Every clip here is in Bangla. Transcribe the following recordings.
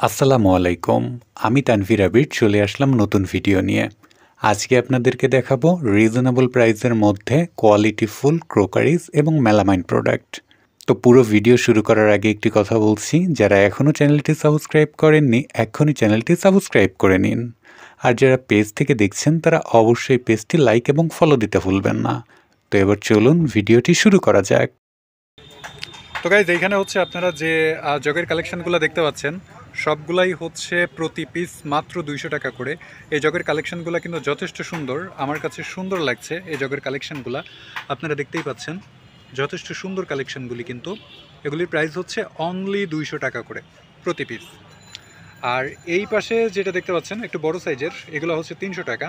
আসসালামু আলাইকুম। আমি তানভীর আবির চলে আসলাম নতুন ভিডিও নিয়ে। আজকে আপনাদেরকে দেখাবো রিজনেবল প্রাইসের মধ্যে কোয়ালিটিফুল ক্রোকারিজ এবং মেলামাইন প্রোডাক্ট। তো পুরো ভিডিও শুরু করার আগে একটি কথা বলছি, যারা এখনও চ্যানেলটি সাবস্ক্রাইব করেননি এক্ষুনি চ্যানেলটি সাবস্ক্রাইব করে নিন। আর যারা পেজ থেকে দেখছেন তারা অবশ্যই পেজটি লাইক এবং ফলো দিতে ভুলবেন না। তো এবার চলুন ভিডিওটি শুরু করা যাক। তো গাইজ এইখানে হচ্ছে আপনারা যে জগের কালেকশনগুলো দেখতে পাচ্ছেন সবগুলাই হচ্ছে প্রতি পিস মাত্র 200 টাকা করে। এই জগের কালেকশনগুলো কিন্তু যথেষ্ট সুন্দর, আমার কাছে সুন্দর লাগছে। এই জগের কালেকশনগুলো আপনারা দেখতেই পাচ্ছেন, যথেষ্ট সুন্দর কালেকশনগুলি। কিন্তু এগুলির প্রাইস হচ্ছে অনলি 200 টাকা করে প্রতি পিস। আর এই পাশে যেটা দেখতে পাচ্ছেন একটু বড় সাইজের, এগুলো হচ্ছে 300 টাকা।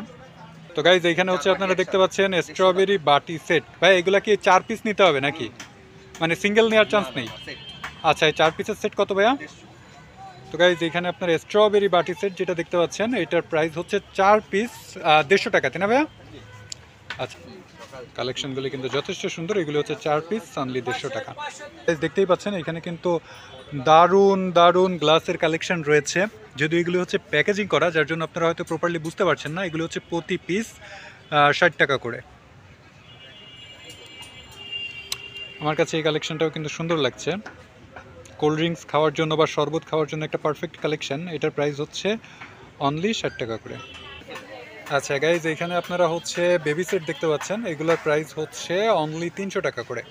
তো গাইজ এইখানে হচ্ছে আপনারা দেখতে পাচ্ছেন স্ট্রবেরি বাটি সেট। ভাই এগুলা কি 4 পিস নিতে হবে নাকি, মানে সিঙ্গেল নেওয়ার চান্স নেই? আচ্ছা, এই 4 পিসের সেট কত ভাইয়া? তো গাইজ এখানে আপনার স্ট্রবেরি বাটি সেট যেটা দেখতে পাচ্ছেন এটার প্রাইস হচ্ছে 4 পিস 150 টাকা, তাই না ভাইয়া? আচ্ছা, কালেকশনগুলি কিন্তু যথেষ্ট সুন্দর। এগুলো হচ্ছে 4 পিস অনলি 150 টাকা। দেখতেই পাচ্ছেন এখানে কিন্তু দারুণ দারুণ গ্লাসের কালেকশন রয়েছে। যদিও এগুলো হচ্ছে প্যাকেজিং করা, যার জন্য আপনারা হয়তো প্রপারলি বুঝতে পারছেন না। এগুলো হচ্ছে প্রতি পিস 60 টাকা করে। আমার কাছে এই কালেকশনটাও কিন্তু সুন্দর লাগছে। কোল্ড ড্রিঙ্কস খাওয়ার জন্য বা শরবত খাওয়ার জন্য একটা পারফেক্ট কালেকশন। এটার প্রাইস হচ্ছে অনলি 60 টাকা করে। আচ্ছা গাইজ, এখানে আপনারা হচ্ছে বেবি সেট দেখতে পাচ্ছেন, এগুলোর প্রাইস হচ্ছে অনলি 300 টাকা করে।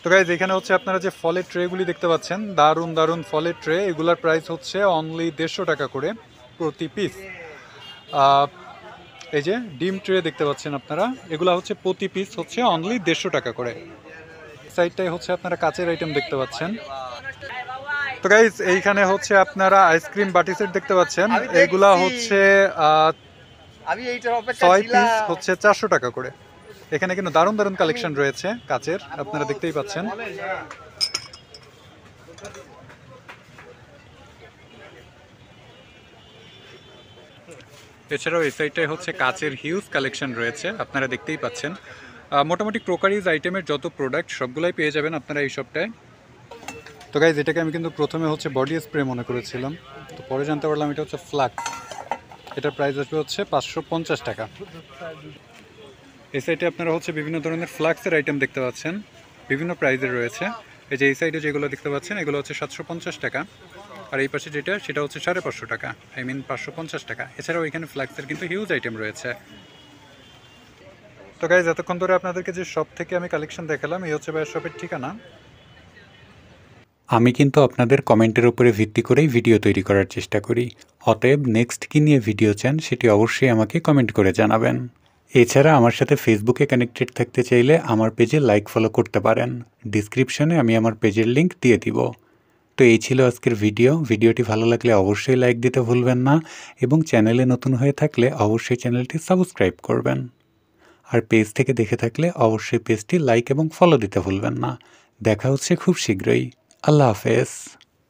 তো গাইজ এখানে হচ্ছে আপনারা যে ফলের ট্রেগুলি দেখতে পাচ্ছেন, দারুণ দারুণ ফলের ট্রে, এগুলোর প্রাইস হচ্ছে অনলি 150 টাকা করে প্রতি পিস। এই যে ডিম ট্রে দেখতে পাচ্ছেন আপনারা, এগুলো হচ্ছে প্রতি পিস হচ্ছে অনলি 150 টাকা করে। সাইডটাই হচ্ছে আপনারা কাচের আইটেম দেখতে পাচ্ছেন। তো গাইজ এইখানে হচ্ছে আপনারা আইসক্রিম বাটি সেট দেখতে পাচ্ছেন, এগুলা হচ্ছে 6 পিস হচ্ছে 400 টাকা করে। এখানে কিন্তু দারুণ দারুণ কালেকশন রয়েছে কাচের, আপনারা দেখতেই পাচ্ছেন। এছাড়াও এই সাইডটাই হচ্ছে কাচের হিউজ কালেকশন রয়েছে, আপনারা দেখতেই পাচ্ছেন। মোটামুটি ক্রোকারিজ আইটেমের যত প্রোডাক্ট সবগুলাই পেয়ে যাবেন আপনারা এই শপটায়। তো গাইজ এটাকে আমি কিন্তু প্রথমে হচ্ছে বডি স্প্রে মনে করেছিলাম, তো পরে জানতে পারলাম এটা হচ্ছে ফ্লাক্স। এটার প্রাইস আসবে হচ্ছে 550 টাকা। এই সাইডে আপনারা হচ্ছে বিভিন্ন ধরনের ফ্লাক্সের আইটেম দেখতে পাচ্ছেন, বিভিন্ন প্রাইজের রয়েছে। এই যে এই সাইডে যেগুলো দেখতে পাচ্ছেন এগুলো হচ্ছে 750 টাকা, আর এই পাশে যেটা সেটা হচ্ছে 550 টাকা, 550 টাকা। এছাড়াও এখানে ফ্লাক্সের কিন্তু হিউজ আইটেম রয়েছে। তো গাইজ এতক্ষণ ধরে আপনাদেরকে যে শপ থেকে আমি কালেকশন দেখালাম, এই হচ্ছে ভাইয়ের শপের ঠিকানা। আমি কিন্তু আপনাদের কমেন্টের উপরে ভিত্তি করেই ভিডিও তৈরি করার চেষ্টা করি, অতএব নেক্সট কী নিয়ে ভিডিও চান সেটি অবশ্যই আমাকে কমেন্ট করে জানাবেন। এছাড়া আমার সাথে ফেসবুকে কানেক্টেড থাকতে চাইলে আমার পেজে লাইক ফলো করতে পারেন, ডিসক্রিপশনে আমি আমার পেজের লিঙ্ক দিয়ে দিব। তো এই ছিল আজকের ভিডিওটি ভালো লাগলে অবশ্যই লাইক দিতে ভুলবেন না, এবং চ্যানেলে নতুন হয়ে থাকলে অবশ্যই চ্যানেলটি সাবস্ক্রাইব করবেন। আর পেজ থেকে দেখে থাকলে অবশ্যই পেজটি লাইক এবং ফলো দিতে ভুলবেন না। দেখা হচ্ছে খুব শীঘ্রই। আল্লাহ হাফেজ।